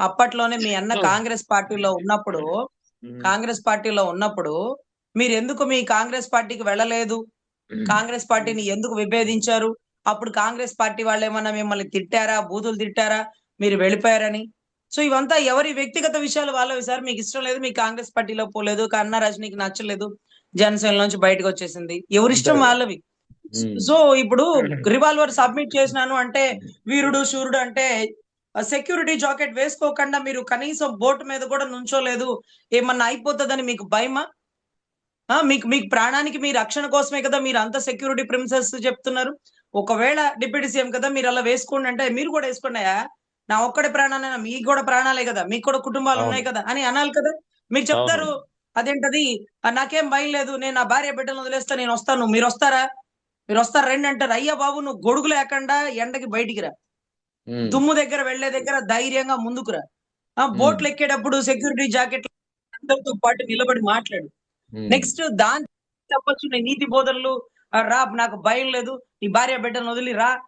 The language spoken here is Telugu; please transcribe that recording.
అప్పట్లోనే మీ అన్న ఓహ్! కాంగ్రెస్ పార్టీలో ఉన్నప్పుడు, హ్మ్. కాంగ్రెస్ పార్టీలో ఉన్నప్పుడు మీరెందుకు మీ కాంగ్రెస్ పార్టీకి వెళ్ళలేదు? కాంగ్రెస్ పార్టీని ఎందుకు విభేదించారు? అప్పుడు కాంగ్రెస్ పార్టీ వాళ్ళేమన్నా మిమ్మల్ని తిట్టారా? బూతులు తిట్టారా? మీరు వెళ్ళిపోయారని? సో, ఇవంతా ఎవరి వ్యక్తిగత విషయాలు వాళ్ళవి సార్. మీకిష్టం లేదు. మీకు కాంగ్రెస్ పార్టీలో పోలేదు. కన్నా రజనీకి నచ్చలేదు. జనసేనలోంచి బయటకొచ్చేసింది. అంతే ఎవరిష్టం గదా! వాళ్ళవి. హ్మ్. సో, ఇప్పుడు రివాల్వర్ సబ్మిట్ చేసినాను అంటే వీరుడు, శూరుడు అంటే సెక్యూరిటీ జాకెట్ వేసుకోకుండా మీరు కనీసం బోట్ మీద కూడా నుంచోలేదు. ఏమన్నా అయిపోతదని మీకు భయమా? మీకు మీకు ప్రాణానికి మీ రక్షణ కోసమే కదా మీరంత సెక్యూరిటీ ప్రిమిసెస్ చెప్తున్నారు. ఒకవేళ డిప్యూటీ సీఎం కదా మీరలా వేసుకోండి అంటే, మీరు కూడా ఏసుకోండయ్యా! నా ఒక్కడి ప్రాణానేనా మీకు గూడా ప్రాణాలే గదా! మీకు కూడా అవును. కుటుంబాలున్నాయి కదా! అని అనాలి కదా! మీరు చెప్తారు అవును. అదేంటది నాకేం భయం లేదు. నేను నా భార్య బిడ్డలను వదిలేస్తా నేనొస్తాను. మీరొస్తారా? మీరొస్తారా రండి అంటారు. అయ్య బాబు నువ్వు గొడుగు లేకుండా ఎండకి బయటికి రా. హ్మ్. దుమ్ము దగ్గర వెళ్ళే దగ్గర ధైర్యంగా ముందుకు రా. హ్మ్. బోట్‌లెక్కేటప్పుడు సెక్యూరిటీ జాకెట్ అందరితో పాటు నిలబడి మాట్లాడు. హ్మ్. నెక్స్ట్ దాన్ని చెప్పొచ్చు నీ నీతి బోధనలు రా నాకు భయం లేదు. నీ భార్య బిడ్డలను వదిలి రా.